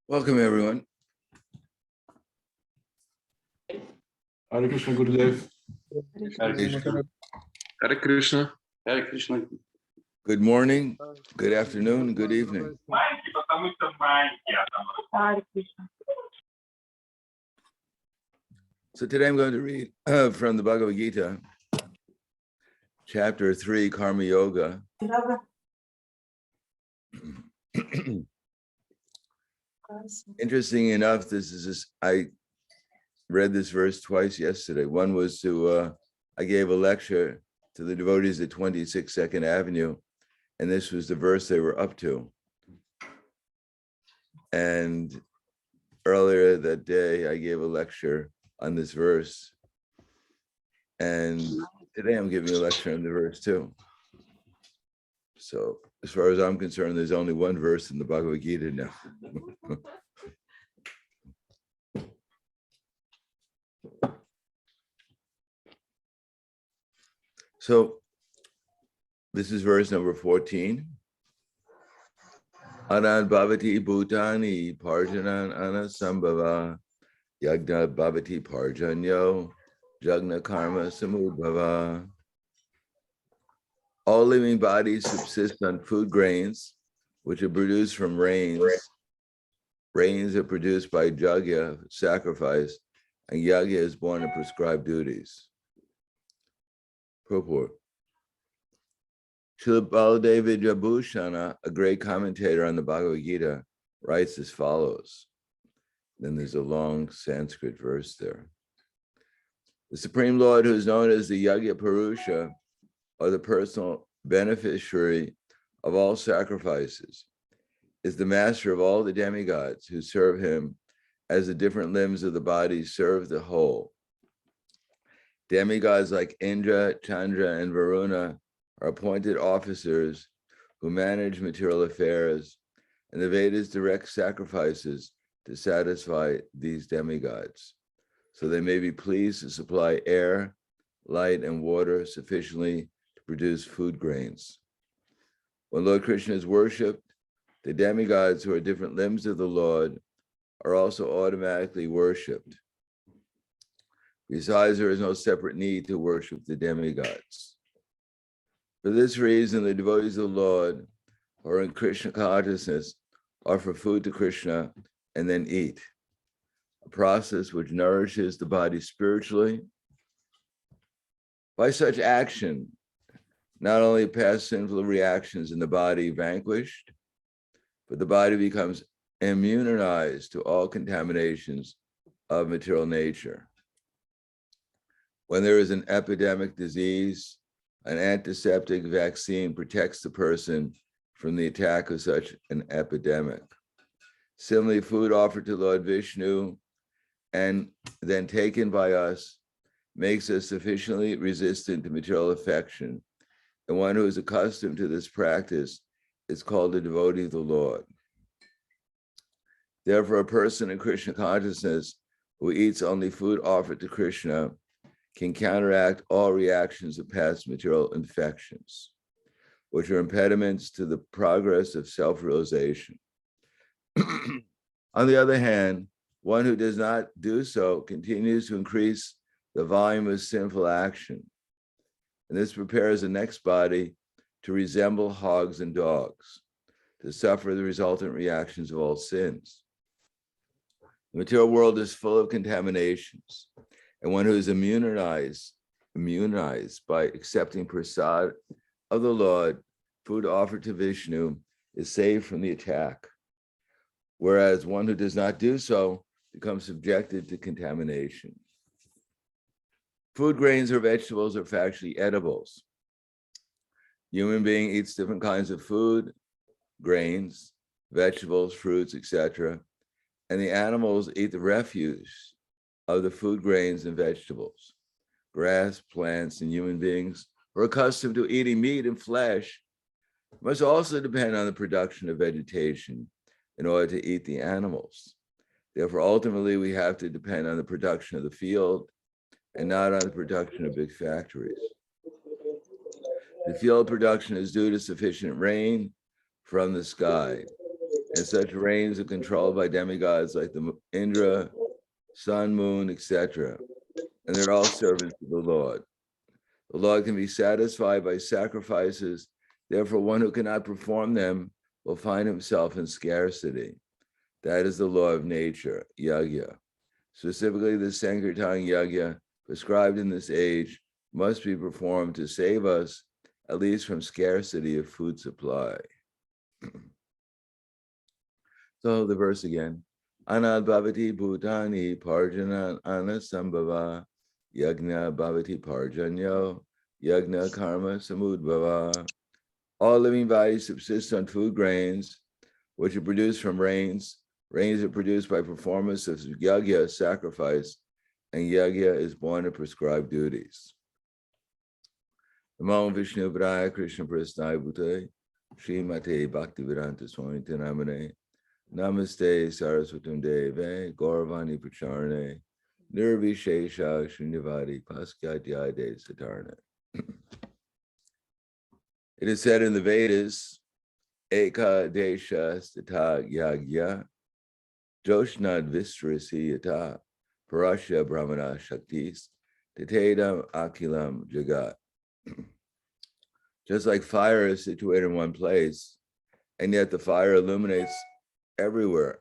Welcome, everyone. Hare Krishna, Gurudev. Hare Krishna. Hare Krishna. Hare Krishna. Good morning, good afternoon, good evening. So today I'm going to read from the Bhagavad Gita, chapter 3, Karma Yoga. Interesting enough, I read this verse twice yesterday. One was I gave a lecture to the devotees at 26 Second Avenue, and this was the verse they were up to. And earlier that day, I gave a lecture on this verse. And today I'm giving a lecture on the verse too. So as far as I'm concerned, there's only one verse in the Bhagavad Gita now. So this is verse number 14. Anad bhavati bhutani parjanan anasambhava yagna bhavati parjanyo jagna karma samudbhava. All living bodies subsist on food grains, which are produced from rains. Rains are produced by yagya, sacrifice, and yagya is born of prescribed duties. Purport. Srila Baladev Vidyabhushana, a great commentator on the Bhagavad Gita, writes as follows. Then there's a long Sanskrit verse there. The Supreme Lord, who is known as the Yagya Purusha, or the personal beneficiary of all sacrifices, is the master of all the demigods who serve him as the different limbs of the body serve the whole. Demigods like Indra, Chandra, and Varuna are appointed officers who manage material affairs, and the Vedas direct sacrifices to satisfy these demigods, so they may be pleased to supply air, light, and water sufficiently to produce food grains. When Lord Krishna is worshipped, the demigods, who are different limbs of the Lord, are also automatically worshipped. Besides, there is no separate need to worship the demigods. For this reason, the devotees of the Lord, who are in Krishna consciousness, offer food to Krishna and then eat, a process which nourishes the body spiritually. By such action, not only past sinful reactions in the body vanquished, but the body becomes immunized to all contaminations of material nature. When there is an epidemic disease, an antiseptic vaccine protects the person from the attack of such an epidemic. Similarly, food offered to Lord Vishnu and then taken by us makes us sufficiently resistant to material affection. And one who is accustomed to this practice is called a devotee of the Lord. Therefore, a person in Krishna consciousness who eats only food offered to Krishna can counteract all reactions of past material infections, which are impediments to the progress of self-realization. On the other hand, one who does not do so continues to increase the volume of sinful action, and this prepares the next body to resemble hogs and dogs, to suffer the resultant reactions of all sins. The material world is full of contaminations, and one who is immunized by accepting prasad of the Lord, food offered to Vishnu, is saved from the attack, whereas one who does not do so becomes subjected to contamination. Food grains or vegetables are factually edibles. Human being eats different kinds of food, grains, vegetables, fruits, etc., and the animals eat the refuse of the food grains and vegetables. Grass, plants, and human beings who are accustomed to eating meat and flesh must also depend on the production of vegetation in order to eat the animals. Therefore, ultimately, we have to depend on the production of the field and not on the production of big factories. The field production is due to sufficient rain from the sky. and such reigns are controlled by demigods like the Indra, sun, moon, etc. And they're all servants of the Lord. The Lord can be satisfied by sacrifices. Therefore, one who cannot perform them will find himself in scarcity. That is the law of nature, yagya. Specifically, the Sankirtan yagya prescribed in this age must be performed to save us, at least from scarcity of food supply. So the verse again. Anad bhavati bhutani parjana anasambhava yagna bhavati parjanyo yagna karma samudbhava. All living bodies subsist on food grains, which are produced from rains. Rains are produced by performance of yagya, sacrifice, and yagya is born of prescribed duties. Namo Vishnu Padaya Krishna Prasthaya Bhutale Srimate Bhaktivedanta Swami Namane Namaste Saraswatam Deve Gauravani Pracharane Nirvishesha Shunyavadi Paskyatyade Satarna. It is said in the Vedas, Eka Desha Stata Yagya Joshnad Visrasi Yata Parasya Brahmana Shaktis Tatedam Akilam Jagat. Just like fire is situated in one place, and yet the fire illuminates everywhere.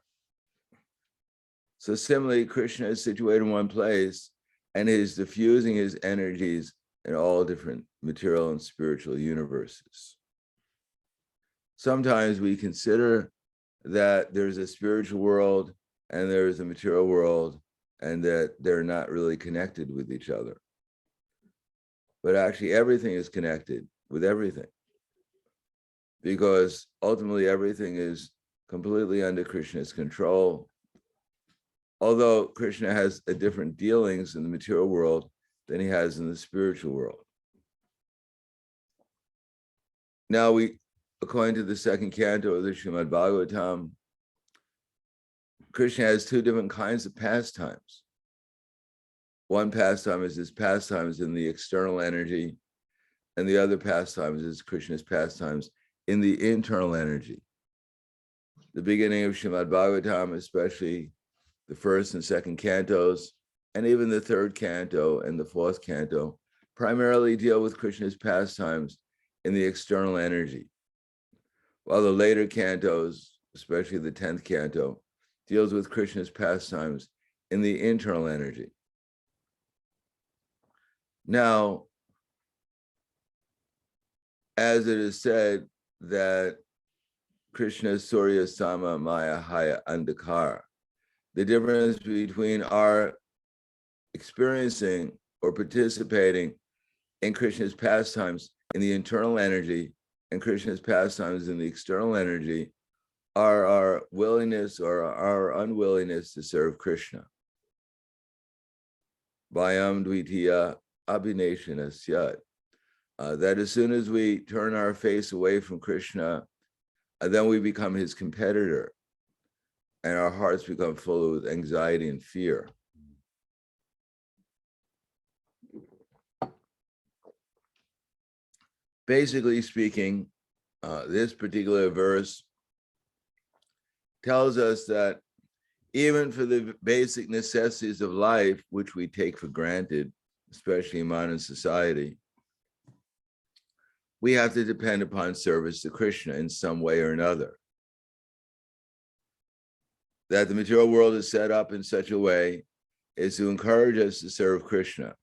So similarly, Krishna is situated in one place, and is diffusing his energies in all different material and spiritual universes. Sometimes we consider that there's a spiritual world and there's a material world, and that they're not really connected with each other. But actually, everything is connected with everything, because ultimately everything is completely under Krishna's control. Although Krishna has a different dealings in the material world than he has in the spiritual world. Now according to the second canto of the Srimad Bhagavatam, Krishna has two different kinds of pastimes. One pastime is his pastimes in the external energy, and the other pastimes is Krishna's pastimes in the internal energy. The beginning of Srimad Bhagavatam, especially the first and second cantos, and even the third canto and the fourth canto, primarily deal with Krishna's pastimes in the external energy, while the later cantos, especially the 10th canto, deals with Krishna's pastimes in the internal energy. Now, as it is said that Krishna Surya Sama Maya Haya Andhakar, the difference between our experiencing or participating in Krishna's pastimes in the internal energy and Krishna's pastimes in the external energy are our willingness or our unwillingness to serve Krishna. Vayam dvitiya abhineshana syat. That as soon as we turn our face away from Krishna, then we become his competitor, and our hearts become full of anxiety and fear. Basically speaking, this particular verse tells us that even for the basic necessities of life, which we take for granted, especially in modern society, we have to depend upon service to Krishna in some way or another. That the material world is set up in such a way is to encourage us to serve Krishna.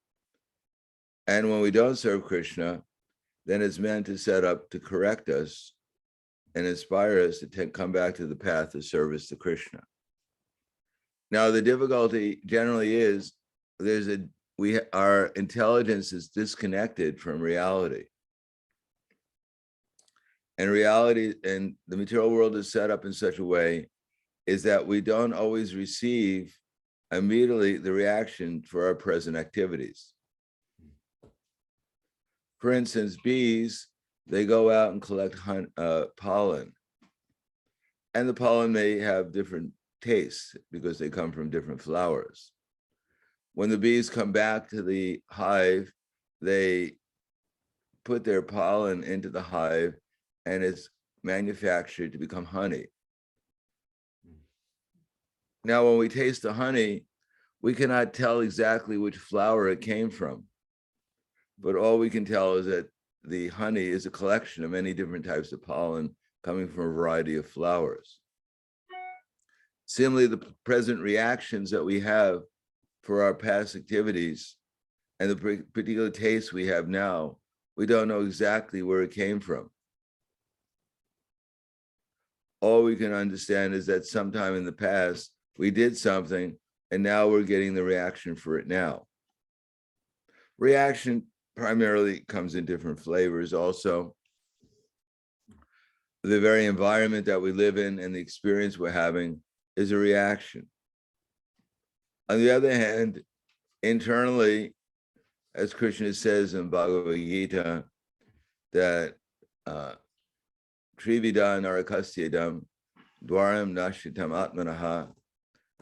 And when we don't serve Krishna, then it's meant to set up to correct us and inspire us to come back to the path of service to Krishna. Now, the difficulty generally is our intelligence is disconnected from reality. And reality and the material world is set up in such a way is that we don't always receive immediately the reaction for our present activities. For instance, bees, they go out and collect pollen. And the pollen may have different tastes because they come from different flowers. When the bees come back to the hive, they put their pollen into the hive and it's manufactured to become honey. Now, when we taste the honey, we cannot tell exactly which flower it came from, but all we can tell is that the honey is a collection of many different types of pollen coming from a variety of flowers. Similarly, the present reactions that we have for our past activities and the particular taste we have now, we don't know exactly where it came from. All we can understand is that sometime in the past, we did something and now we're getting the reaction for it now. Reaction primarily comes in different flavors also. The very environment that we live in and the experience we're having is a reaction. On the other hand, internally, as Krishna says in Bhagavad Gita, that Trividam narakasyadam dwaram nashitam atmanaha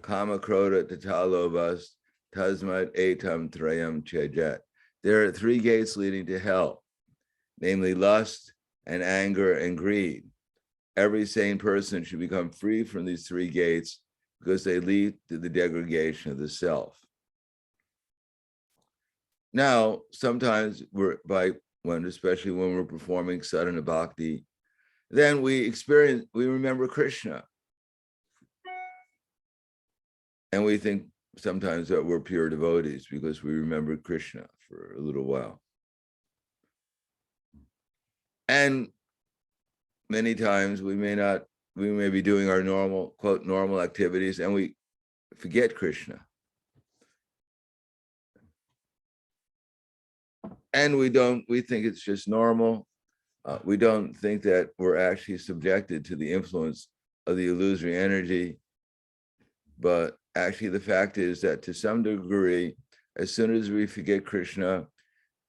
kama krodha tatalobas tasmat etam trayam chejet. There are three gates leading to hell, namely lust and anger and greed. Every sane person should become free from these three gates because they lead to the degradation of the self. Now, sometimes especially when we're performing sadhana bhakti, then we remember Krishna. And we think sometimes that we're pure devotees because we remember Krishna for a little while. And many times we may be doing our normal, quote, normal activities and we forget Krishna. And we think it's just normal. We don't think that we're actually subjected to the influence of the illusory energy. But actually the fact is that to some degree, as soon as we forget Krishna,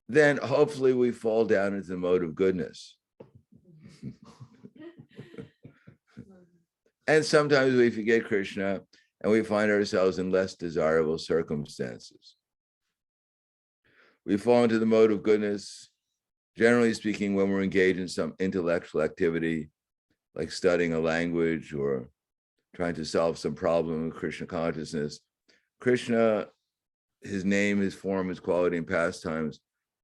then hopefully we fall down into the mode of goodness. And sometimes we forget Krishna and we find ourselves in less desirable circumstances. We fall into the mode of goodness, generally speaking, when we're engaged in some intellectual activity, like studying a language or trying to solve some problem with Krishna consciousness. Krishna, his name, his form, his quality, and pastimes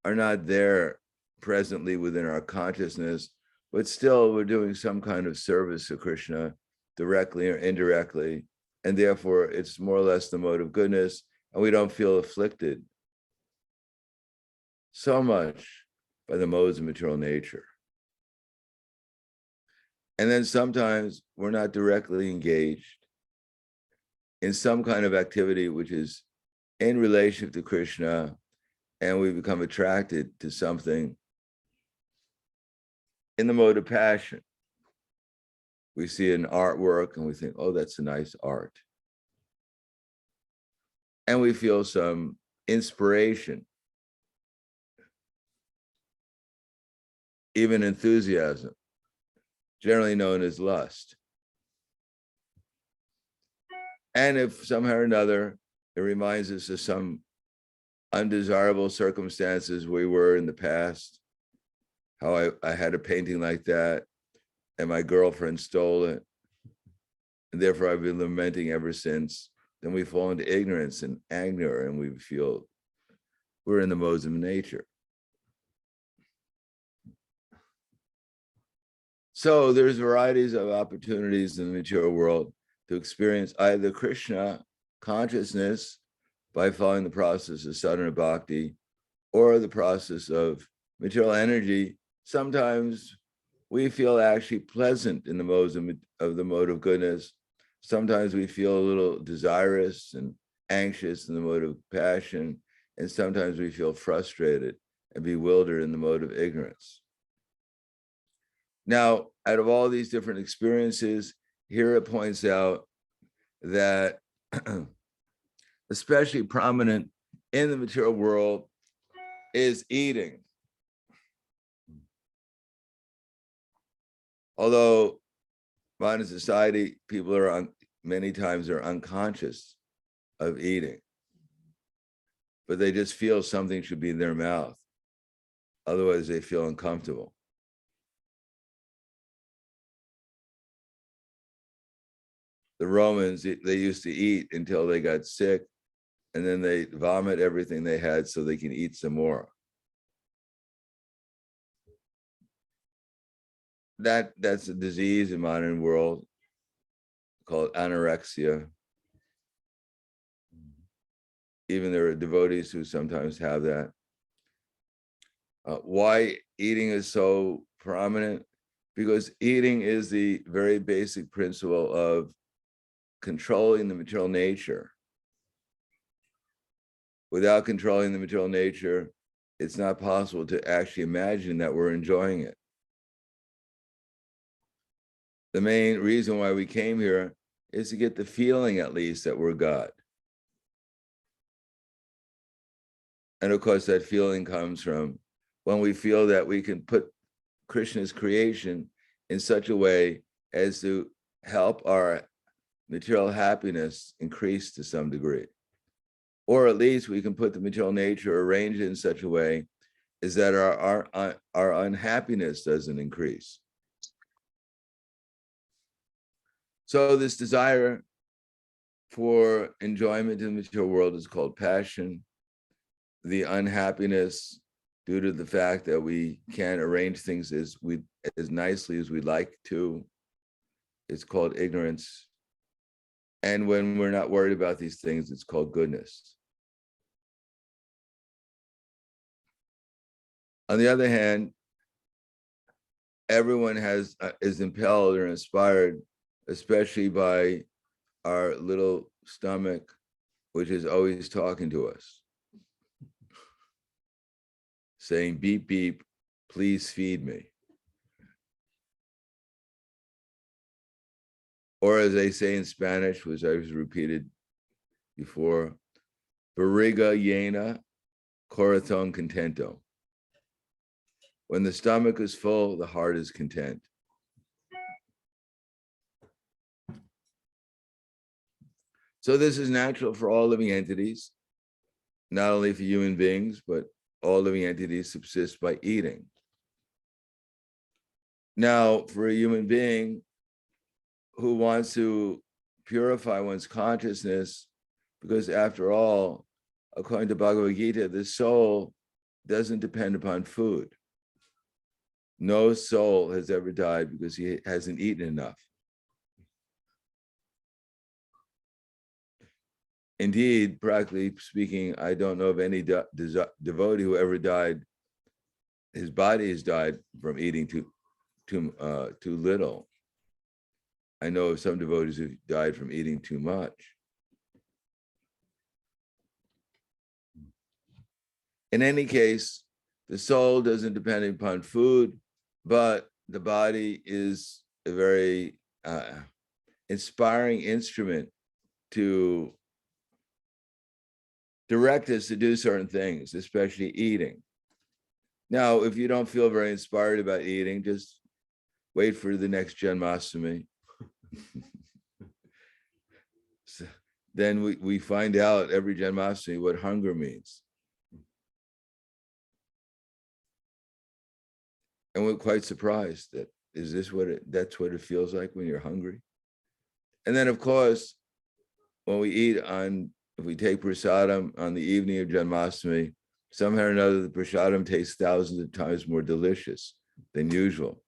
are not there presently within our consciousness, but still we're doing some kind of service to Krishna, directly or indirectly, and therefore it's more or less the mode of goodness, and we don't feel afflicted so much by the modes of material nature. And then sometimes we're not directly engaged in some kind of activity which is in relation to Krishna, and we become attracted to something in the mode of passion. We see an artwork and we think, oh, that's a nice art. And we feel some inspiration, even enthusiasm, generally known as lust. And if somehow or another, it reminds us of some undesirable circumstances we were in the past, how I had a painting like that and my girlfriend stole it, and therefore I've been lamenting ever since, then we fall into ignorance and anger and we feel we're in the modes of nature. So there's varieties of opportunities in the material world to experience either Krishna consciousness by following the process of sadhana bhakti or the process of material energy. Sometimes we feel actually pleasant in the modes of the mode of goodness. Sometimes we feel a little desirous and anxious in the mode of passion. And sometimes we feel frustrated and bewildered in the mode of ignorance. Now, out of all these different experiences, here it points out that especially prominent in the material world is eating. Although modern society, people are many times are unconscious of eating, but they just feel something should be in their mouth. Otherwise, they feel uncomfortable. the Romans, they used to eat until they got sick, and then they vomit everything they had so they can eat some more. That's a disease in modern world called anorexia. Even there are devotees who sometimes have that. Why eating is so prominent? Because eating is the very basic principle of controlling the material nature. Without controlling the material nature, it's not possible to actually imagine that we're enjoying it. The main reason why we came here is to get the feeling, at least, that we're God. And of course, that feeling comes from when we feel that we can put Krishna's creation in such a way as to help our material happiness increase to some degree. Or at least we can put the material nature, arrange it in such a way as that our unhappiness doesn't increase. So this desire for enjoyment in the material world is called passion. The unhappiness due to the fact that we can't arrange things as nicely as we'd like to, it's called ignorance. And when we're not worried about these things, it's called goodness. On the other hand, everyone is impelled or inspired, especially by our little stomach, which is always talking to us, saying, beep, beep, please feed me. Or as they say in Spanish, which I've repeated before, barriga llena, corazón contento. When the stomach is full, the heart is content. So this is natural for all living entities, not only for human beings, but all living entities subsist by eating. Now, for a human being who wants to purify one's consciousness, because after all, according to Bhagavad Gita, the soul doesn't depend upon food. No soul has ever died because he hasn't eaten enough. Indeed, practically speaking, I don't know of any devotee who ever died. His body has died from eating too little. I know of some devotees who died from eating too much. In any case, the soul doesn't depend upon food, but the body is a very inspiring instrument to direct us to do certain things, especially eating. Now, if you don't feel very inspired about eating, just wait for the next Janmashtami. So then we find out every Janmashtami what hunger means. And we're quite surprised that, is this that's what it feels like when you're hungry? And then of course, when we eat if we take prasadam on the evening of Janmashtami, somehow or another, the prasadam tastes thousands of times more delicious than usual.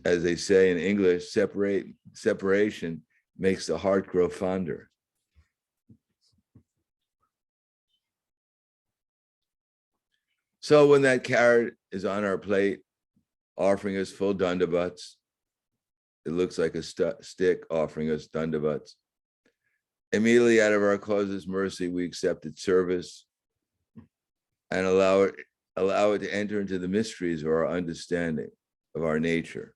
As they say in English, separation makes the heart grow fonder. So when that carrot is on our plate, offering us full dandavats, it looks like a stick offering us dandavats. Immediately out of our cause's mercy, we accept its service and allow it to enter into the mysteries of our understanding of our nature.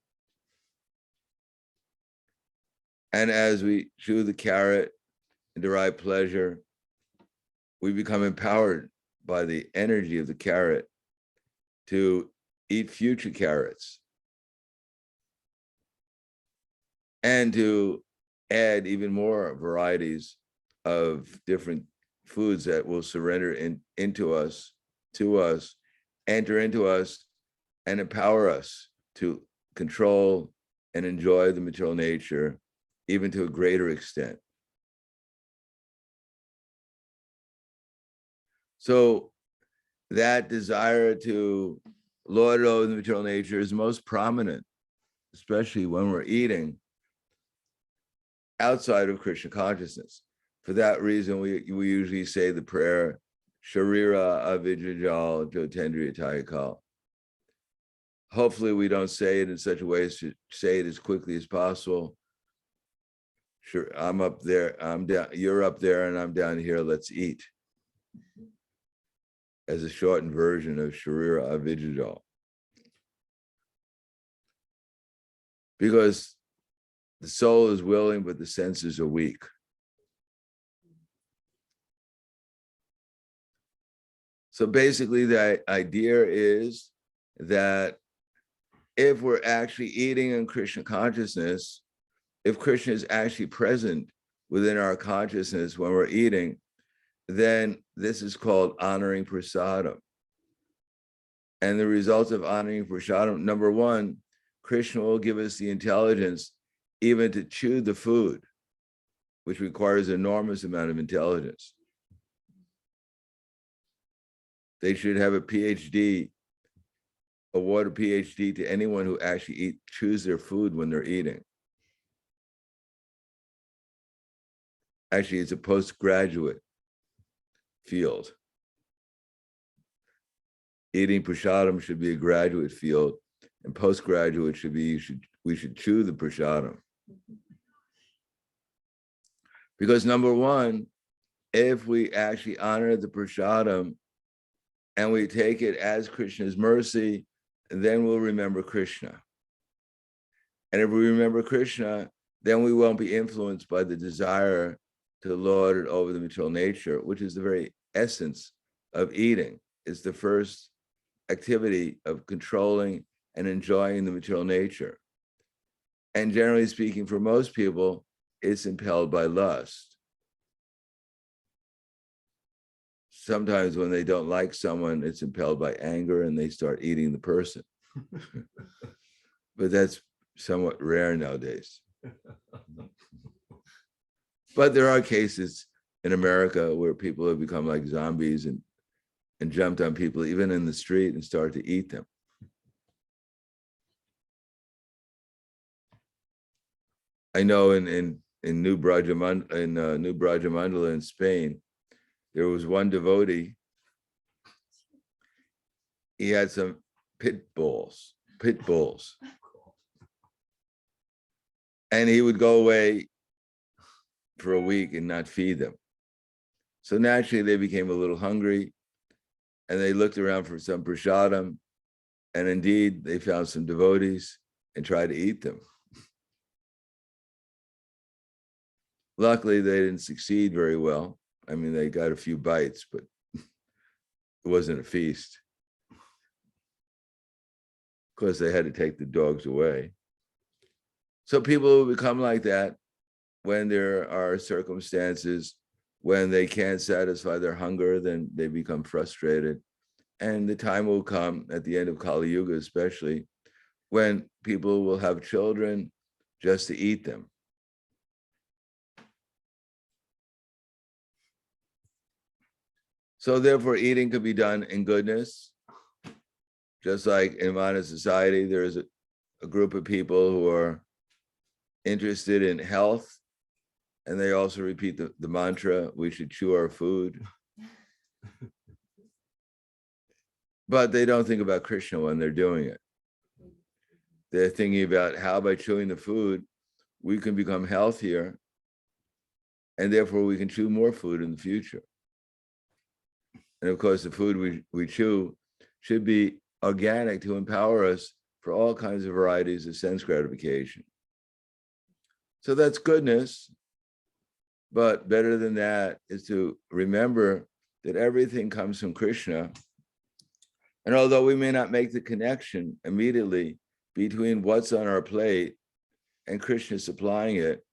And as we chew the carrot and derive pleasure, we become empowered by the energy of the carrot to eat future carrots and to add even more varieties of different foods that will surrender into us, to us, enter into us, and empower us to control and enjoy the material nature even to a greater extent. So that desire to lord it over the material nature is most prominent, especially when we're eating outside of Krishna consciousness. For that reason, we usually say the prayer, Sharira Avijajal Jotendriya Tayakal. Hopefully we don't say it in such a way as to say it as quickly as possible. Sure, I'm up there, I'm down, you're up there and I'm down here, let's eat. As a shortened version of Sharira Avijajal. Because the soul is willing, but the senses are weak. So basically the idea is that if we're actually eating in Krishna consciousness, if Krishna is actually present within our consciousness when we're eating, then this is called honoring prasadam. And the results of honoring prasadam, number one, Krishna will give us the intelligence even to chew the food, which requires an enormous amount of intelligence. They should have a PhD, award a PhD to anyone who actually chews their food when they're eating. Actually, it's a postgraduate field. Eating prasadam should be a graduate field, and postgraduate should be we should chew the prasadam. Because number one, if we actually honor the prasadam and we take it as Krishna's mercy, then we'll remember Krishna. And if we remember Krishna, then we won't be influenced by the desire to lord it over the material nature, which is the very essence of eating. It's the first activity of controlling and enjoying the material nature. And generally speaking, for most people, it's impelled by lust. Sometimes when they don't like someone, it's impelled by anger and they start eating the person. But that's somewhat rare nowadays. But there are cases in America where people have become like zombies and jumped on people even in the street and started to eat them. I know in New Brajamandala in Spain, there was one devotee. He had some pit bulls, and he would go away for a week and not feed them. So naturally they became a little hungry and they looked around for some prasadam, and indeed they found some devotees and tried to eat them. Luckily, they didn't succeed very well. I mean, they got a few bites, but it wasn't a feast. Of course, they had to take the dogs away. So people who become like that when there are circumstances when they can't satisfy their hunger, then they become frustrated. And the time will come at the end of Kali Yuga, especially, when people will have children just to eat them. So therefore, eating could be done in goodness. Just like in modern society, there is a group of people who are interested in health, and they also repeat the mantra, we should chew our food. But they don't think about Krishna when they're doing it. They're thinking about how by chewing the food, we can become healthier, and therefore we can chew more food in the future. And of course, the food we chew should be organic to empower us for all kinds of varieties of sense gratification. So that's goodness. But better than that is to remember that everything comes from Krishna. And although we may not make the connection immediately between what's on our plate and Krishna supplying it,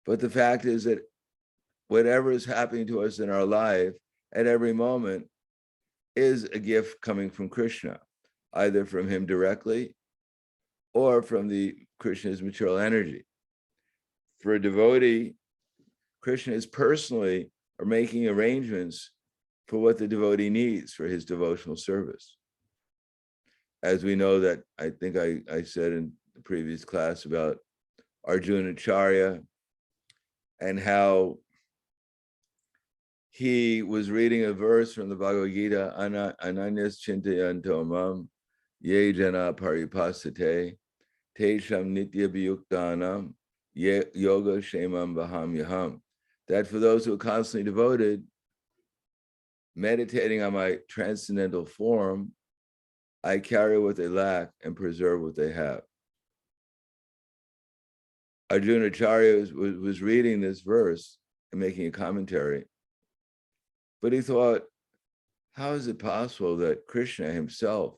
but the fact is that whatever is happening to us in our life at every moment is a gift coming from Krishna, either from him directly or from the Krishna's material energy. For a devotee, Krishna is personally or making arrangements for what the devotee needs for his devotional service. As we know that, I think I said in the previous class about Arjuna Acharya and how he was reading a verse from the Bhagavad Gita, Ananyas Chintayanto Mam, Ye Jana Paripasate, Tesham Nitya Viyuktanam, Yoga Shemam Baham Yaham. That for those who are constantly devoted, meditating on my transcendental form, I carry what they lack and preserve what they have. Arjuna Acharya was reading this verse and making a commentary, but he thought, how is it possible that Krishna himself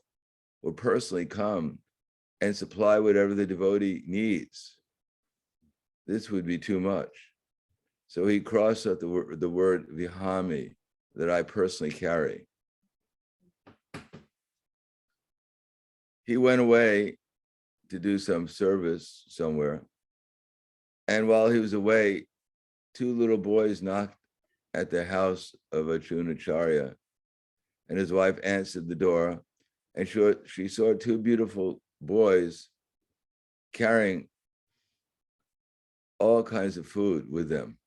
will personally come and supply whatever the devotee needs? This would be too much. So he crossed out the word vihami, that I personally carry. He went away to do some service somewhere. And while he was away, two little boys knocked at the house of Arjuna Acharya, and his wife answered the door, and she saw two beautiful boys carrying all kinds of food with them,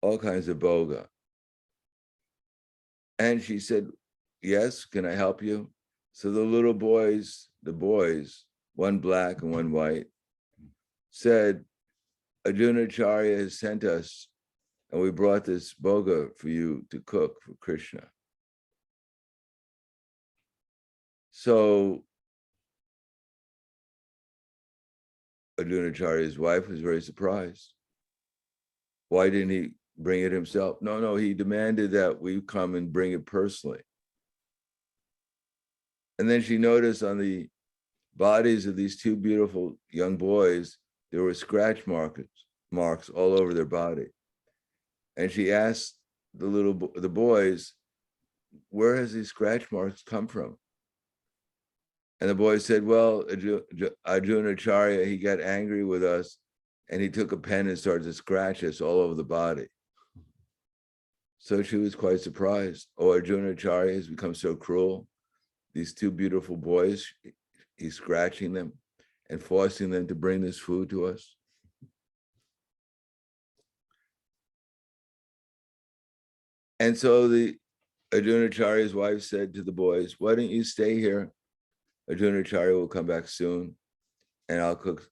all kinds of boga. And she said, yes, can I help you? So the little boys, one black and one white, said, Arjuna Acharya has sent us, and we brought this boga for you to cook for Krishna. So Arjuna Acharya's wife was very surprised. Why didn't he bring it himself? No, he demanded that we come and bring it personally. And then she noticed on the bodies of these two beautiful young boys, there were scratch marks all over their body. And she asked the boys, where has these scratch marks come from? And the boys said, well, Arjuna Acharya, he got angry with us and he took a pen and started to scratch us all over the body. So she was quite surprised. Oh, Arjuna Acharya has become so cruel. These two beautiful boys, he's scratching them and forcing them to bring this food to us. And so the Arjuna Acharya's wife said to the boys, why don't you stay here? Arjuna Acharya will come back soon, and I'll cook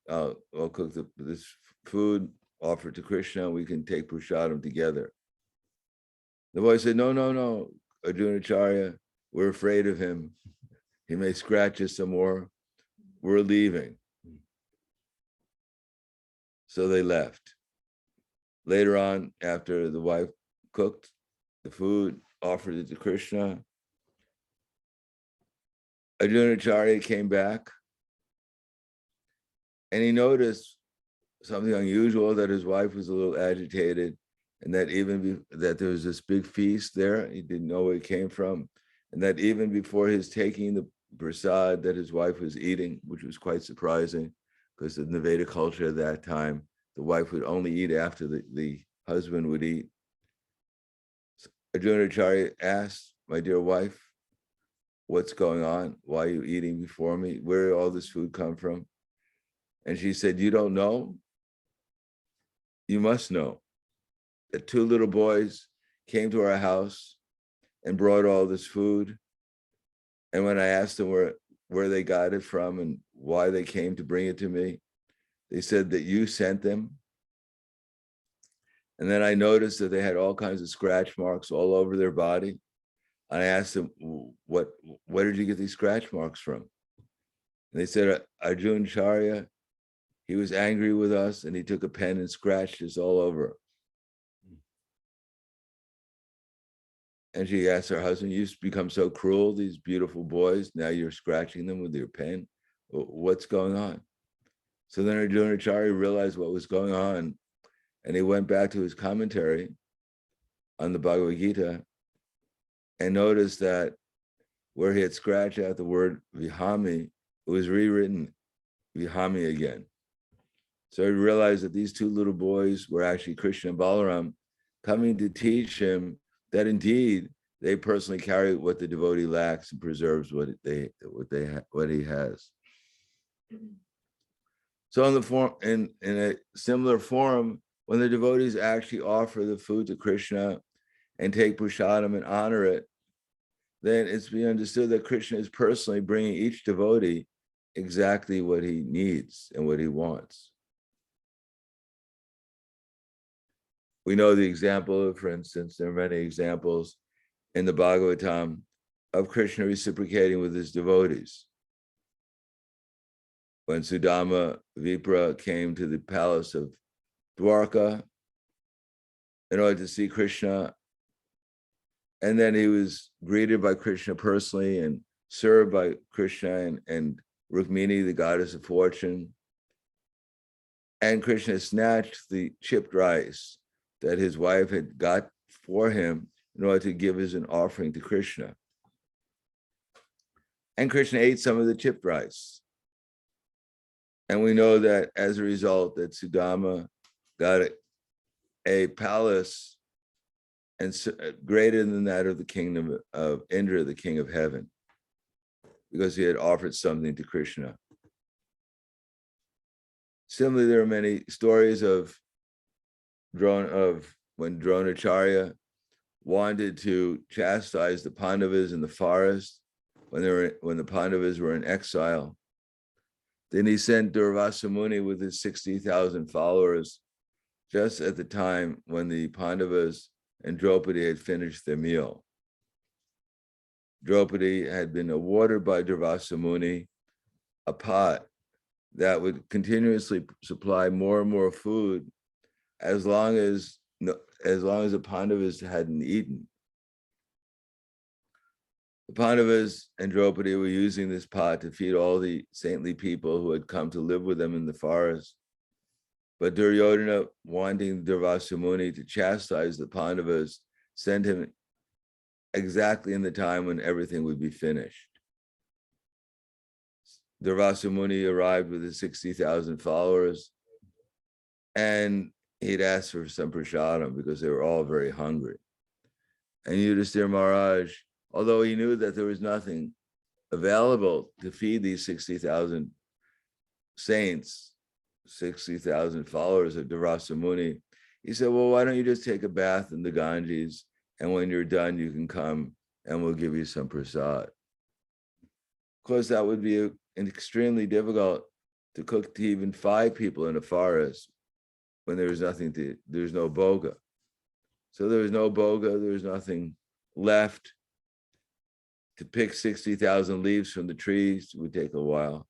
this food, offer it to Krishna, and we can take prasadam together. The boy said, no, Arjuna Acharya, we're afraid of him. He may scratch us some more. We're leaving. So they left. Later on, after the wife cooked the food, offered it to Krishna, Arjuna Acharya came back and he noticed something unusual, that his wife was a little agitated, and that that there was this big feast there. He didn't know where it came from. And that even before his taking the prasad that his wife was eating, which was quite surprising, because in the Vedic culture at that time, the wife would only eat after the husband would eat. So Arjuna Acharya asked, my dear wife, what's going on? Why are you eating before me? Where did all this food come from? And she said, you don't know? You must know that two little boys came to our house and brought all this food. And when I asked them where they got it from and why they came to bring it to me, they said that you sent them. And then I noticed that they had all kinds of scratch marks all over their body. And I asked them, where did you get these scratch marks from? And they said, Arjuna Acharya, he was angry with us and he took a pen and scratched us all over. And she asked her husband, you've become so cruel, these beautiful boys, now you're scratching them with your pen. What's going on? So then Arjuna Acharya realized what was going on, and he went back to his commentary on the Bhagavad Gita and noticed that where he had scratched out the word Vihami, it was rewritten Vihami again. So he realized that these two little boys were actually Krishna and Balaram coming to teach him that indeed they personally carry what the devotee lacks and preserves what he has. So in a similar form, when the devotees actually offer the food to Krishna and take prasadam and honor it, then it's being understood that Krishna is personally bringing each devotee exactly what he needs and what he wants. We know the example of, for instance, there are many examples in the Bhagavatam of Krishna reciprocating with his devotees. When Sudama Vipra came to the palace of Dwarka in order to see Krishna, and then he was greeted by Krishna personally and served by Krishna and Rukmini, the goddess of fortune. And Krishna snatched the chipped rice that his wife had got for him in order to give as an offering to Krishna. And Krishna ate some of the chipped rice. And we know that as a result that Sudama got a palace and greater than that of the kingdom of Indra, the king of heaven, because he had offered something to Krishna. Similarly, there are many stories of when Dronacharya wanted to chastise the Pandavas in the forest when the Pandavas were in exile. Then he sent Durvasa Muni with his 60,000 followers just at the time when the Pandavas and Draupadi had finished their meal. Draupadi had been awarded by Durvasa Muni a pot that would continuously supply more and more food as long as the Pandavas hadn't eaten. The Pandavas and Draupadi were using this pot to feed all the saintly people who had come to live with them in the forest. But Duryodhana, wanting Durvasa Muni to chastise the Pandavas, sent him exactly in the time when everything would be finished. Durvasa Muni arrived with his 60,000 followers, and he'd asked for some prasadam because they were all very hungry. And Yudhisthira Maharaj, although he knew that there was nothing available to feed these 60,000 saints, 60,000 followers of Durvasa Muni, he said, well, why don't you just take a bath in the Ganges, and when you're done, you can come and we'll give you some prasad. Of course, that would be extremely difficult to cook to even 5 people in a forest when there's no boga. So there was no boga, there was nothing left. To pick 60,000 leaves from the trees would take a while.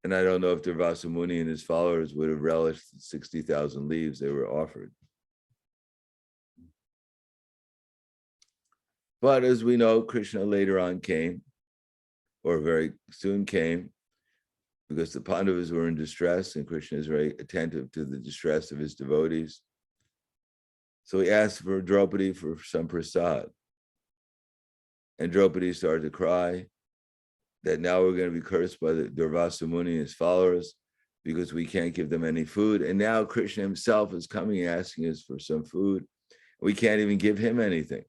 And I don't know if Durvasa Muni and his followers would have relished the 60,000 leaves they were offered. But as we know, Krishna later on came, or very soon came, because the Pandavas were in distress, and Krishna is very attentive to the distress of his devotees. So he asked for Draupadi for some prasad. And Draupadi started to cry that now we're going to be cursed by the Durvasa Muni and his followers because we can't give them any food. And now Krishna himself is coming asking us for some food. We can't even give him anything.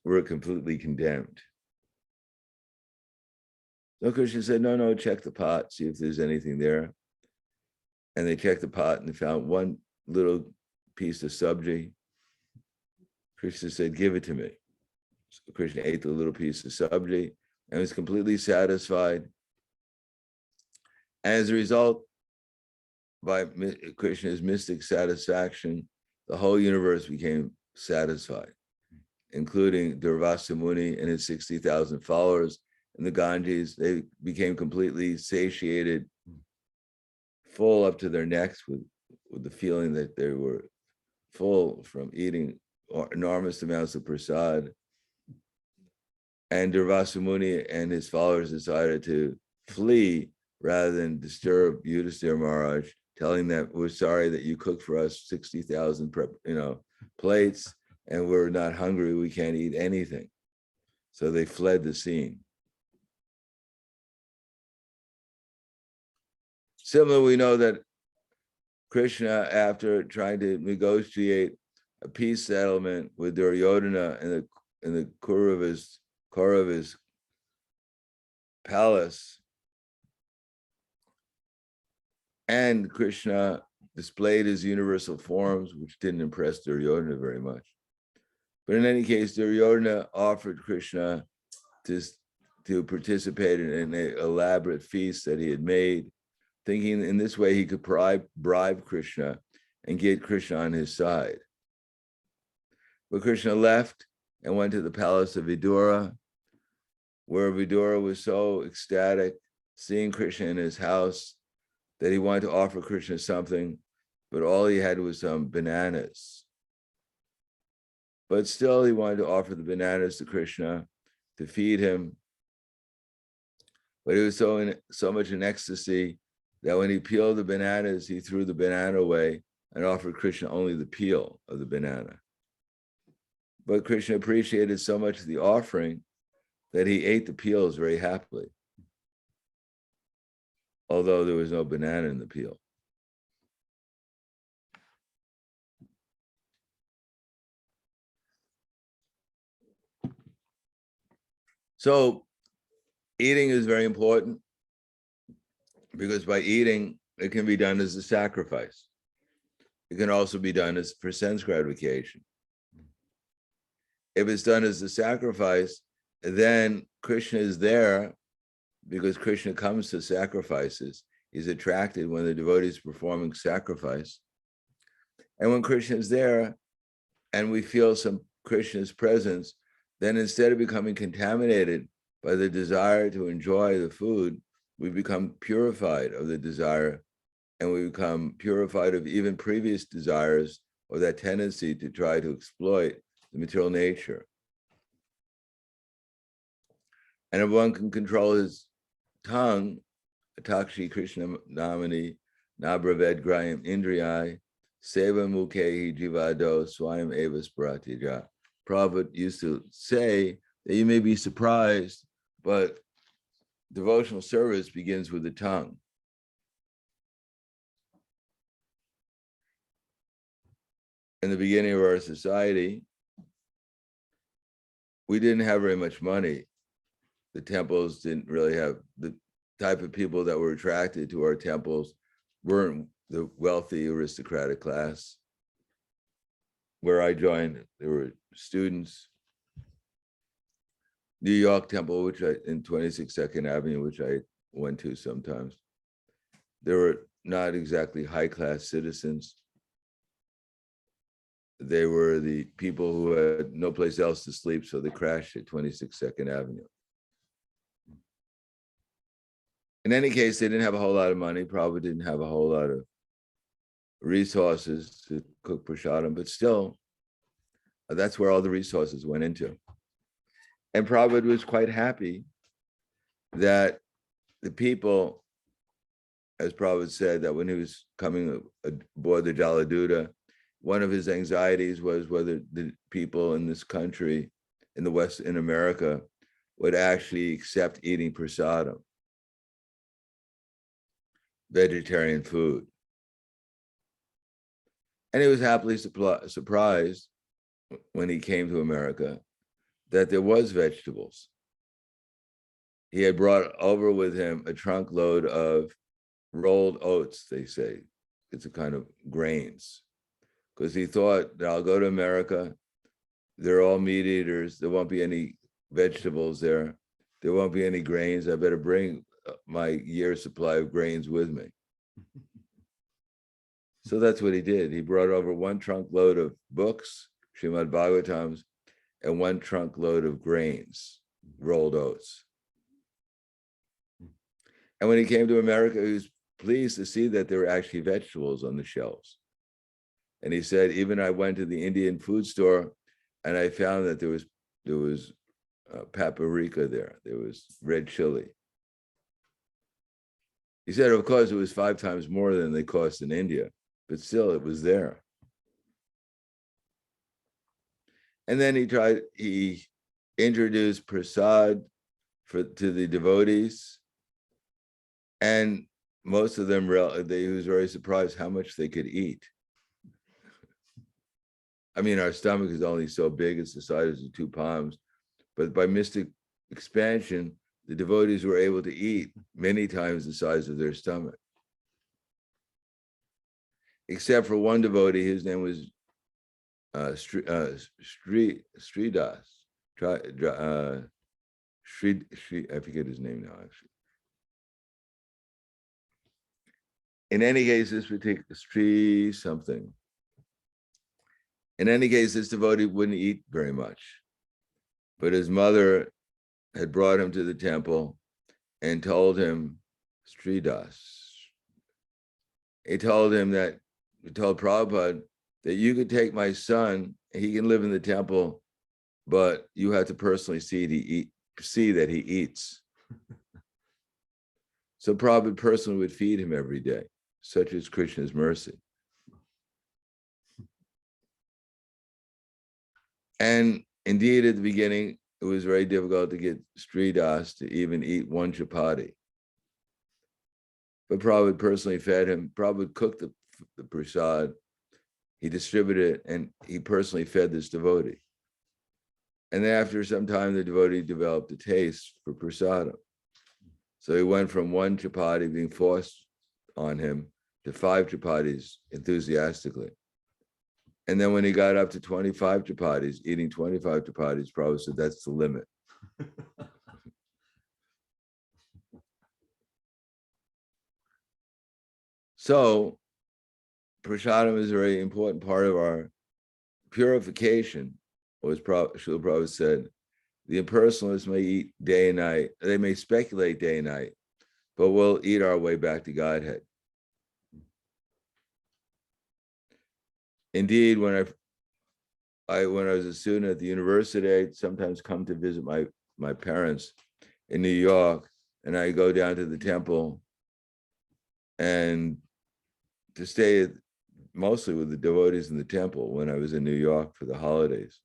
We're completely condemned. So Krishna said, no, check the pot, see if there's anything there. And they checked the pot and they found one little piece of sabji. Krishna said, give it to me. So Krishna ate the little piece of sabji and was completely satisfied. As a result, by Krishna's mystic satisfaction, the whole universe became satisfied, including Durvasa Muni and his 60,000 followers in the Ganges. They became completely satiated, full up to their necks with the feeling that they were full from eating enormous amounts of prasad. And Durvasa Muni and his followers decided to flee rather than disturb Yudhisthira Maharaj, telling them, we're sorry that you cooked for us 60,000 plates and we're not hungry, we can't eat anything. So they fled the scene. Similarly, we know that Krishna, after trying to negotiate a peace settlement with Duryodhana in the Kaurava's palace, and Krishna displayed his universal forms, which didn't impress Duryodhana very much. But in any case, Duryodhana offered Krishna to participate in an elaborate feast that he had made, thinking in this way he could bribe Krishna and get Krishna on his side. But Krishna left and went to the palace of Vidura, where Vidura was so ecstatic seeing Krishna in his house that he wanted to offer Krishna something, but all he had was some bananas. But still he wanted to offer the bananas to Krishna to feed him. But he was so much in ecstasy that when he peeled the bananas, he threw the banana away and offered Krishna only the peel of the banana. But Krishna appreciated so much the offering that he ate the peels very happily, although there was no banana in the peel. So eating is very important, because by eating, it can be done as a sacrifice. It can also be done as for sense gratification. If it's done as a sacrifice, then Krishna is there, because Krishna comes to sacrifices. He's attracted when the devotee is performing sacrifice. And when Krishna is there and we feel some Krishna's presence, then instead of becoming contaminated by the desire to enjoy the food, we become purified of the desire, and we become purified of even previous desires or that tendency to try to exploit the material nature. And if one can control his tongue, Atakshi Krishna Namani Nabraved Grayam Indriyai Seva Mukhehi Jivado Swayam Evas Pratija. Prabhupada used to say that you may be surprised, but devotional service begins with the tongue. In the beginning of our society, we didn't have very much money. The temples didn't really have the type of people that were attracted to our temples weren't the wealthy aristocratic class. Where I joined, there were students. New York Temple, which in 26 Second Avenue, which I went to sometimes. There were not exactly high-class citizens. They were the people who had no place else to sleep, so they crashed at 26 Second Avenue. In any case, they didn't have a whole lot of money, probably didn't have a whole lot of resources to cook prasadam, but still, that's where all the resources went into. And Prabhupada was quite happy that the people, as Prabhupada said, that when he was coming aboard the Jaladuta, one of his anxieties was whether the people in this country, in the West, in America, would actually accept eating prasadam, vegetarian food. And he was happily surprised when he came to America that there was vegetables. He had brought over with him a trunk load of rolled oats, they say. It's a kind of grains. Because he thought that I'll go to America, they're all meat eaters, there won't be any vegetables there, there won't be any grains, I better bring my year's supply of grains with me. So that's what he did. He brought over one trunk load of books, Srimad Bhagavatams, and one trunk load of grains, rolled oats. And when he came to America, he was pleased to see that there were actually vegetables on the shelves. And he said, even I went to the Indian food store and I found that there was paprika there was red chili. He said, of course, it was 5 times more than they cost in India, but still it was there. And then he introduced prasad to the devotees, and most of them, he was very surprised how much they could eat. I mean, our stomach is only so big, it's the size of 2 palms, but by mystic expansion, the devotees were able to eat many times the size of their stomach. Except for one devotee, his name was Sridas. I forget his name now, actually. In any case, this particular Sri something. In any case, this devotee wouldn't eat very much, but his mother had brought him to the temple and told him, Sridas. He told Prabhupada that you could take my son, he can live in the temple, but you have to personally see that he eats. So Prabhupada personally would feed him every day. Such is Krishna's mercy. And indeed, at the beginning, it was very difficult to get Sridas to even eat 1 chapati. But Prabhupada personally fed him. Prabhupada cooked the prasad. He distributed it, and he personally fed this devotee. And then after some time, the devotee developed a taste for prasadam. So he went from 1 chapati being forced on him to 5 chapatis enthusiastically. And then when he got up to 25 chapatis, eating 25 chapatis, Prabhupada said, that's the limit. So prasadam is a very important part of our purification. As Srila Prabhupada said, the impersonalists may eat day and night, they may speculate day and night, but we'll eat our way back to Godhead. Indeed, when I was a student at the university, I'd sometimes come to visit my parents in New York, and I go down to the temple and to stay mostly with the devotees in the temple when I was in New York for the holidays.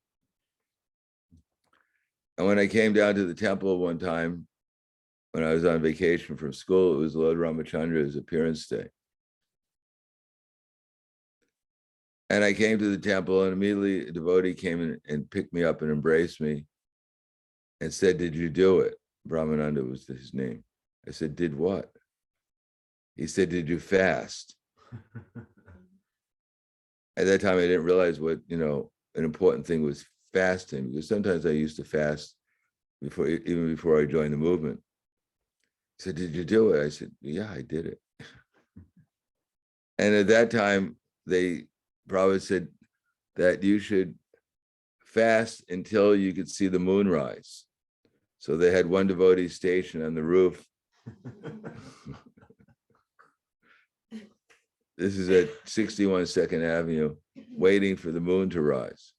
And when I came down to the temple one time, when I was on vacation from school, it was Lord Ramachandra's appearance day. And I came to the temple, and immediately a devotee came in and picked me up and embraced me and said, did you do it? Brahmananda was his name. I said, did what? He said, did you fast? At that time, I didn't realize what, an important thing was fasting, because sometimes I used to fast even before I joined the movement. He said, did you do it? I said, yeah, I did it. And at that time, Prabhupada said that you should fast until you could see the moon rise. So they had one devotee stationed on the roof. This is at 61 Second Avenue, waiting for the moon to rise.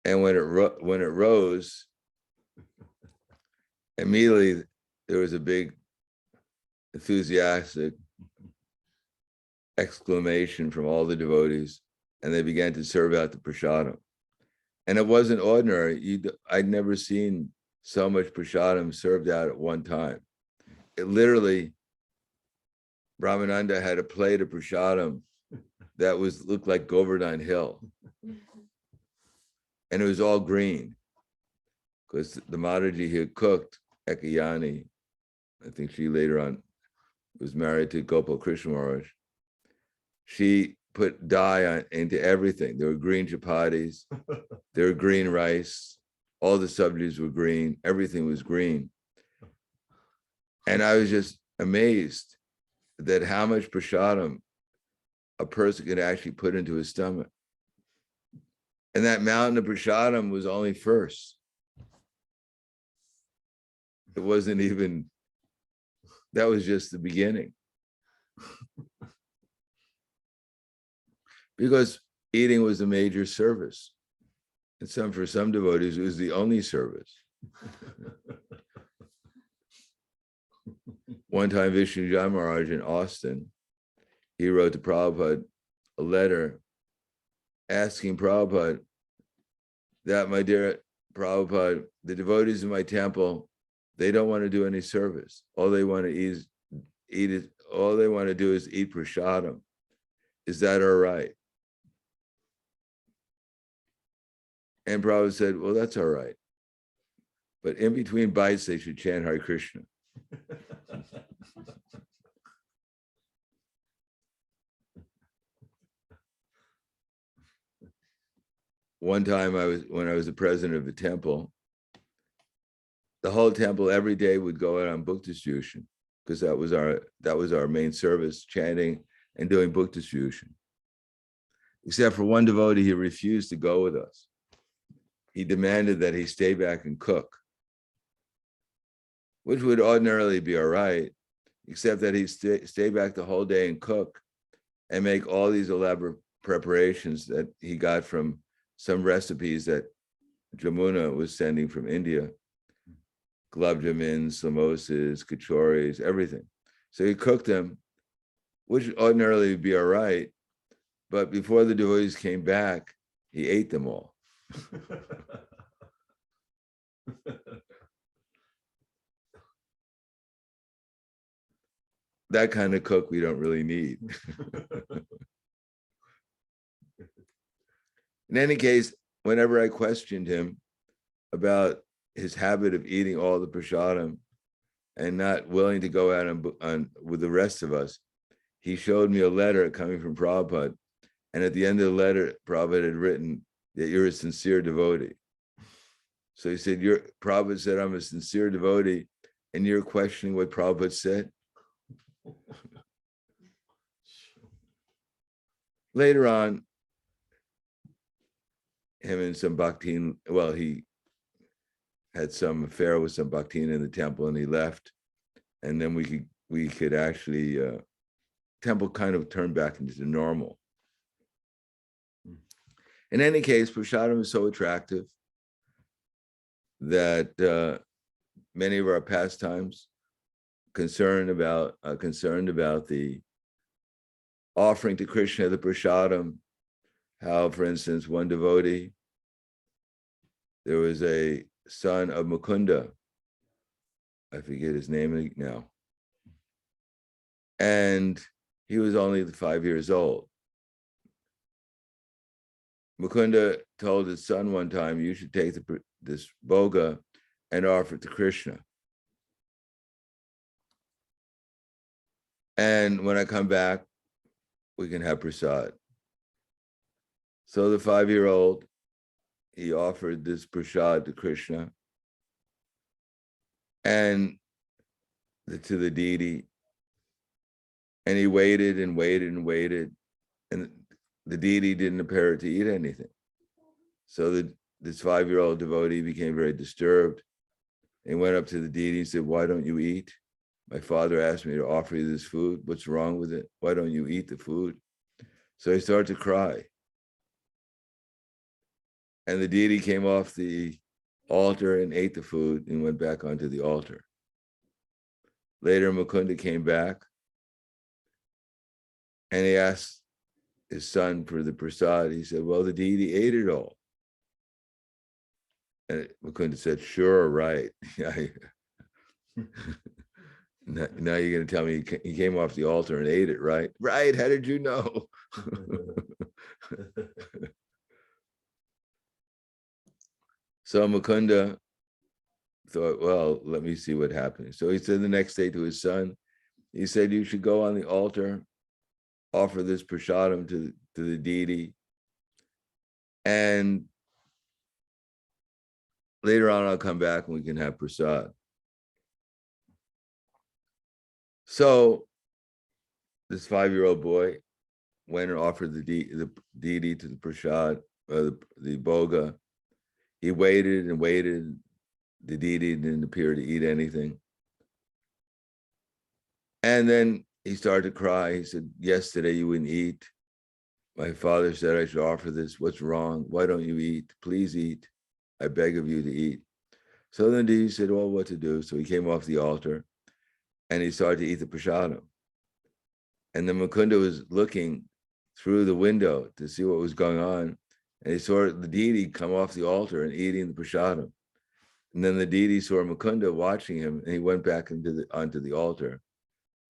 And when it rose, immediately there was a big enthusiastic exclamation from all the devotees, and they began to serve out the prasadam. And it wasn't ordinary. I'd never seen so much prasadam served out at one time. It literally, Brahmananda had a plate of prasadam that looked like Govardhan Hill. And it was all green, because the Mataji he had cooked, Ekayani, I think she later on was married to Gopal Krishna Maharaj. She put dye into everything. There were green chapatis, there were green rice, all the subjects were green, everything was green. And I was just amazed that how much prasadam a person could actually put into his stomach. And that mountain of prasadam was only first. It wasn't even, that was just the beginning. Because eating was a major service. And for some devotees, it was the only service. One time, Vishnu Jan Maharaj in Austin, he wrote to Prabhupada a letter asking Prabhupada that, my dear Prabhupada, the devotees in my temple, they don't want to do any service. All they want to eat is all they want to do is eat prasadam. Is that all right? And Prabhupada said, well, that's all right. But in between bites, they should chant Hare Krishna. One time when I was the president of the temple, the whole temple every day would go out on book distribution because that was our main service, chanting and doing book distribution. Except for one devotee, he refused to go with us. He demanded that he stay back and cook, which would ordinarily be all right, except that he stay back the whole day and cook and make all these elaborate preparations that he got from some recipes that Jamuna was sending from India, gulab jamuns, samosas, kachoris, everything. So he cooked them, which ordinarily would be all right, but before the devotees came back, he ate them all. That kind of cook we don't really need. In any case, whenever I questioned him about his habit of eating all the prasadam and not willing to go out on with the rest of us, he showed me a letter coming from Prabhupada. And at the end of the letter, Prabhupada had written that you're a sincere devotee. So he said, Prabhupada said, I'm a sincere devotee, and you're questioning what Prabhupada said? Later on, him and some bhaktin, well, he had some affair with some bhaktin in the temple and he left. And then we could actually, temple kind of turned back into normal. In any case, prasadam is so attractive that many of our pastimes concerned about the offering to Krishna the prasadam. How, for instance, one devotee, there was a son of Mukunda, I forget his name now, and he was only 5 years old. Mukunda told his son one time, you should take this boga and offer it to Krishna. And when I come back, we can have prasad. So the 5-year-old, he offered this prasad to Krishna and to the deity. And he waited and waited and waited. And the deity didn't appear to eat anything. So this 5-year-old devotee became very disturbed. He went up to the deity and said, why don't you eat? My father asked me to offer you this food. What's wrong with it? Why don't you eat the food? So he started to cry. And the deity came off the altar and ate the food and went back onto the altar. Later, Mukunda came back and he asked his son for the prasad. He said, well, the deity ate it all. And Mukunda said, sure, right. Now you're going to tell me he came off the altar and ate it, right? Right, how did you know? So Mukunda thought, well, let me see what happens. So he said the next day to his son, he said, you should go on the altar, offer this prasadam to the deity, and later on I'll come back and we can have prasad. So this 5-year-old boy went and offered the deity to the prasad, the boga. He waited and waited. The deity didn't appear to eat anything. And then he started to cry. He said, yesterday you wouldn't eat. My father said I should offer this. What's wrong? Why don't you eat? Please eat. I beg of you to eat. So then the deity said, well, what to do? So he came off the altar and he started to eat the prasadam. And then Mukunda was looking through the window to see what was going on. and he saw the deity come off the altar and eating the prasadam. And then the deity saw Mukunda watching him, and he went back onto the altar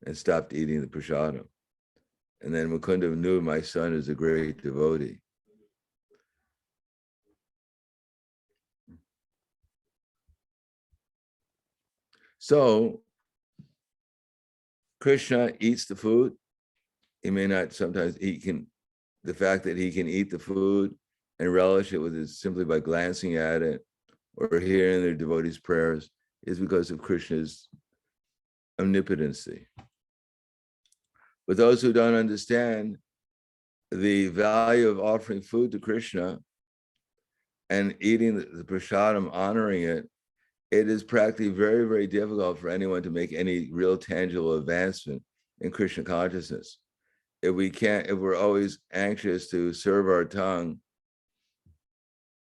and stopped eating the prasadam. And then Mukunda knew my son is a great devotee. So Krishna eats the food. He may not sometimes, the fact that he can eat the food and relish it with it simply by glancing at it or hearing their devotees' prayers is because of Krishna's omnipotency. But those who don't understand the value of offering food to Krishna and eating the prasadam, honoring it, it is practically very, very difficult for anyone to make any real tangible advancement in Krishna consciousness. If we're always anxious to serve our tongue,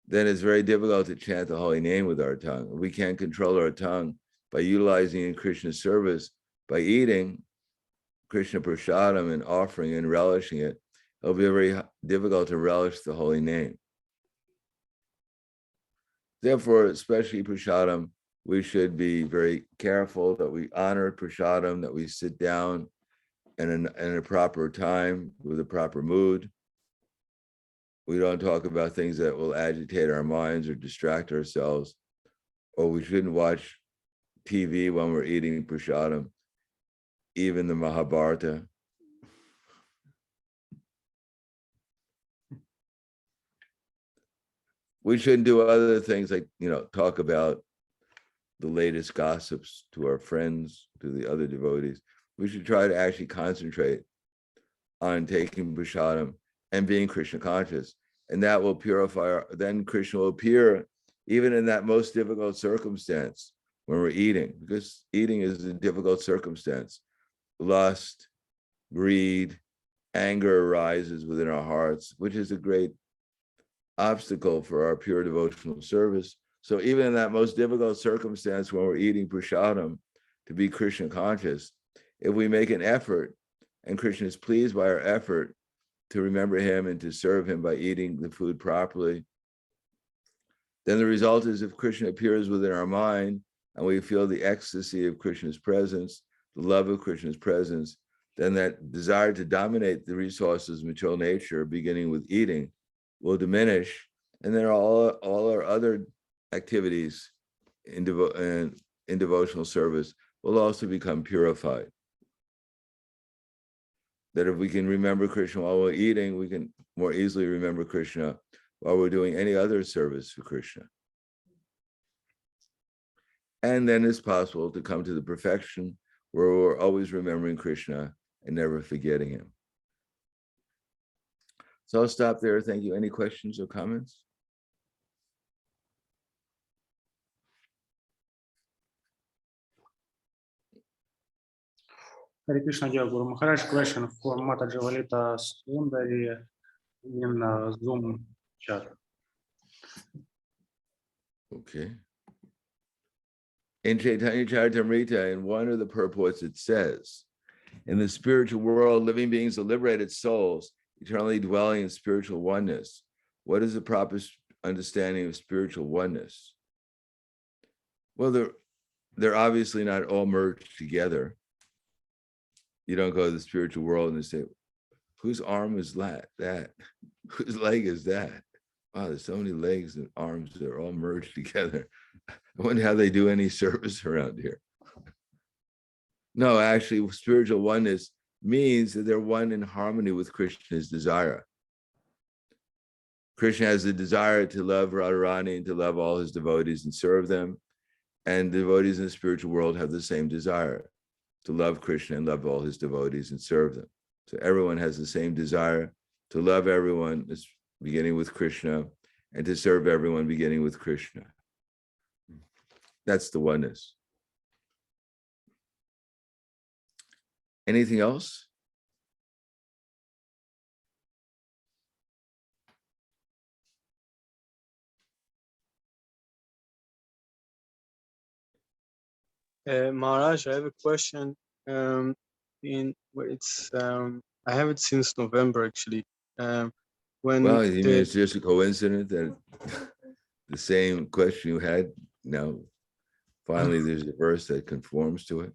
then it's very difficult to chant the holy name with our tongue. If we can't control our tongue by utilizing in Krishna's service, by eating Krishna prasadam and offering and relishing it, it'll be very difficult to relish the holy name. Therefore, especially prasadam, we should be very careful that we honor prasadam, that we sit down in a proper time with a proper mood. We don't talk about things that will agitate our minds or distract ourselves, or we shouldn't watch TV when we're eating prasadam, even the Mahabharata. We shouldn't do other things like, talk about the latest gossips to our friends, to the other devotees. We should try to actually concentrate on taking prasadam and being Krishna conscious. And that will purify, then Krishna will appear even in that most difficult circumstance when we're eating, because eating is a difficult circumstance. Lust, greed, anger arises within our hearts, which is a great obstacle for our pure devotional service. So even in that most difficult circumstance when we're eating prasadam, to be Krishna conscious, if we make an effort and Krishna is pleased by our effort to remember him and to serve him by eating the food properly, then the result is if Krishna appears within our mind and we feel the ecstasy of Krishna's presence, the love of Krishna's presence, then that desire to dominate the resources of material nature, beginning with eating, will diminish. And then all our other activities in devotional service will also become purified. That if we can remember Krishna while we're eating, we can more easily remember Krishna while we're doing any other service for Krishna. And then it's possible to come to the perfection where we're always remembering Krishna and never forgetting him. So I'll stop there. Thank you. Any questions or comments? Hare Krishna, dear Guru Maharaj. Question for Mataji Valita Sundari in Zoom chat. Okay. In Chaitanya Charitamrita, in one of the purports, it says, in the spiritual world, living beings are liberated souls, eternally dwelling in spiritual oneness. What is the proper understanding of spiritual oneness? Well, they're obviously not all merged together. You don't go to the spiritual world and say, whose arm is that? Whose leg is that? Wow, there's so many legs and arms that are all merged together. I wonder how they do any service around here. No, actually, spiritual oneness means that they're one in harmony with Krishna's desire. Krishna has the desire to love Radharani and to love all his devotees and serve them. And the devotees in the spiritual world have the same desire, to love Krishna and love all his devotees and serve them. So everyone has the same desire to love everyone, beginning with Krishna, and to serve everyone, beginning with Krishna. That's the oneness. Anything else? Maharaj, I have a question. I have it since November actually. when Well, you mean the, it's just a coincidence that the same question you had, now finally there's a verse that conforms to it?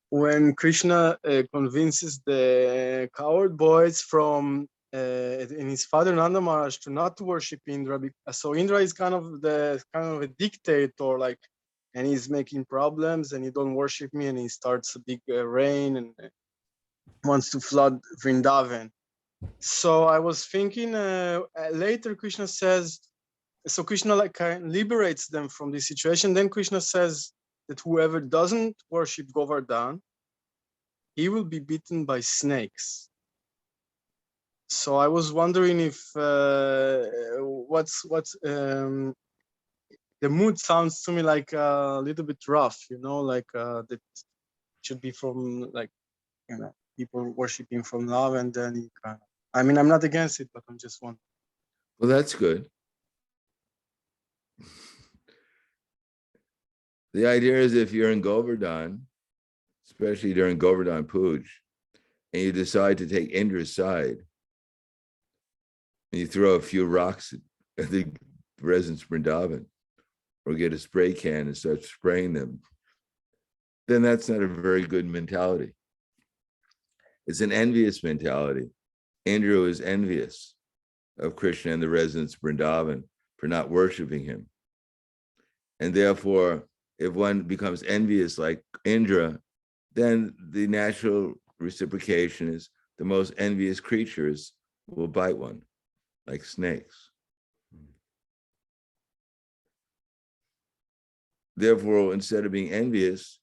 when Krishna convinces the coward boys from in his father Nanda Maharaj to not to worship Indra. So Indra is kind of a dictator, like, and he's making problems, and you don't worship me, and he starts a big rain and wants to flood Vrindavan. So I was thinking later Krishna says, so Krishna like liberates them from this situation. Then Krishna says that whoever doesn't worship Govardhan, he will be bitten by snakes. So I was wondering if the mood sounds to me like a little bit rough, like that should be from like, people worshiping from love, and then you kind of, I mean, I'm not against it, but I'm just wondering. Well, that's good. The idea is if you're in Govardhan, especially during Govardhan Puj, and you decide to take Indra's side, and you throw a few rocks at the residents of Vrindavan, or get a spray can and start spraying them, then that's not a very good mentality. It's an envious mentality. Indra is envious of Krishna and the residents of Vrindavan for not worshiping him. And therefore, if one becomes envious like Indra, then the natural reciprocation is the most envious creatures will bite one, like snakes. Therefore, instead of being envious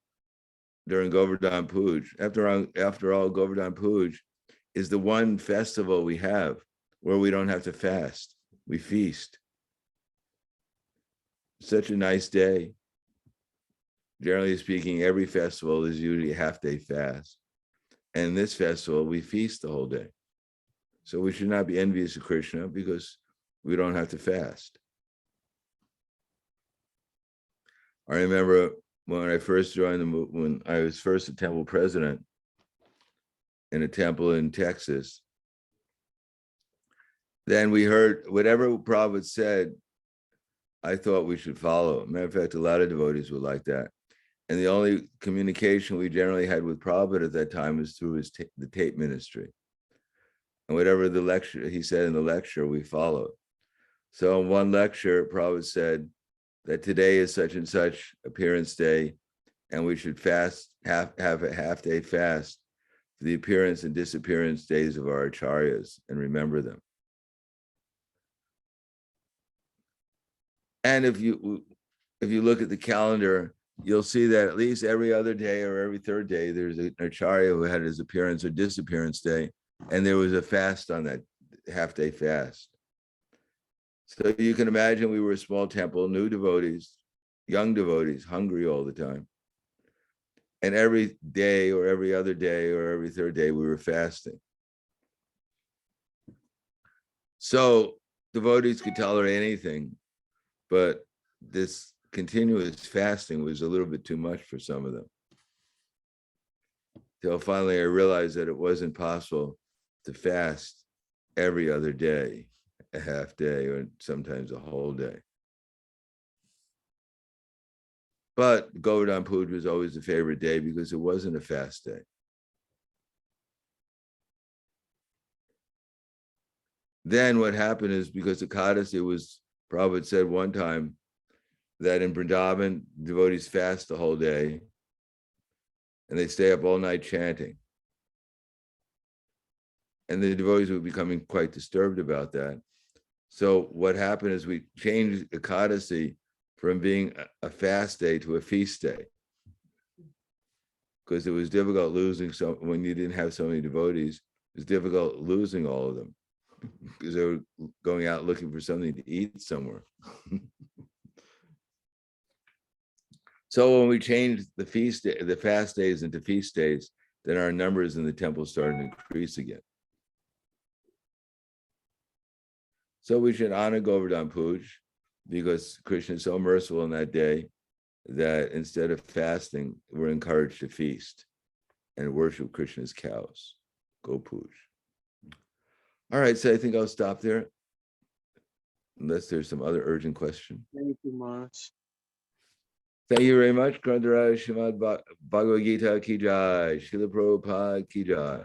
during Govardhan Puj, after all, Govardhan Puj is the one festival we have where we don't have to fast, we feast. Such a nice day. Generally speaking, every festival is usually a half-day fast. And this festival, we feast the whole day. So we should not be envious of Krishna because we don't have to fast. I remember when I first joined when I was first a temple president in a temple in Texas, then we heard whatever Prabhupada said, I thought we should follow. Matter of fact, a lot of devotees were like that. And the only communication we generally had with Prabhupada at that time was through the tape ministry. And whatever the lecture he said in the lecture, we followed. So in one lecture, Prabhupada said that today is such and such appearance day, and we should fast, have a half-day fast for the appearance and disappearance days of our acharyas and remember them. And if you look at the calendar, you'll see that at least every other day or every third day, there's an acharya who had his appearance or disappearance day, and there was a fast on that half-day fast. So you can imagine we were a small temple, new devotees, young devotees, hungry all the time. And every day or every other day or every third day, we were fasting. So devotees could tolerate anything, but this continuous fasting was a little bit too much for some of them. Till finally I realized that it wasn't possible to fast every other day, a half day, or sometimes a whole day. But Govardhan Puja was always a favorite day because it wasn't a fast day. Then what happened is because Ekadasi was, Prabhupada said one time that in Vrindavan, devotees fast the whole day and they stay up all night chanting. And the devotees were becoming quite disturbed about that. So what happened is we changed Ekadasi from being a fast day to a feast day, because it was difficult losing when you didn't have so many devotees. It was difficult losing all of them because they were going out looking for something to eat somewhere. So when we changed the fast days into feast days, then our numbers in the temple started to increase again. So we should honor Govardhan Puja because Krishna is so merciful on that day that instead of fasting, we're encouraged to feast and worship Krishna's cows. Go Puja. All right, so I think I'll stop there. Unless there's some other urgent question. Thank you much. Thank you very much. Grantaraj Srimad Bhagavad Gita ki jai. Srila Prabhupada ki jai.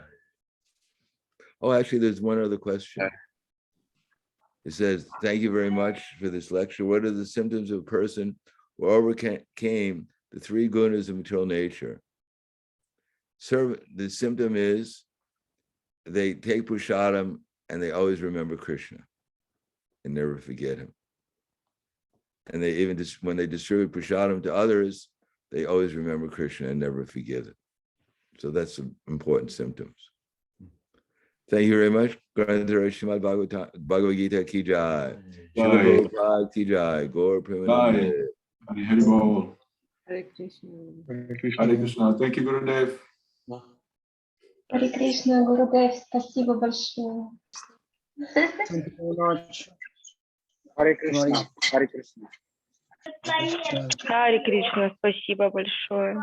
Oh, actually, there's one other question. It says, thank you very much for this lecture. What are the symptoms of a person who overcame the 3 gunas of material nature? The symptom is they take prasadam and they always remember Krishna and never forget him. And they even when they distribute prasadam to others, they always remember Krishna and never forget it. So that's some important symptoms. Thank you very much. Srimad Bhagavad Gita ki jai. Srila Prabhupada ki jai. Gaur Premanande. Hari Bol. Hare Krishna. Hare Krishna. Thank you, Gurudev. Харе Кришна, Гурудев, спасибо большое. Thank you very much. Hare Krishna. Hare Krishna. Харе Кришна, спасибо большое.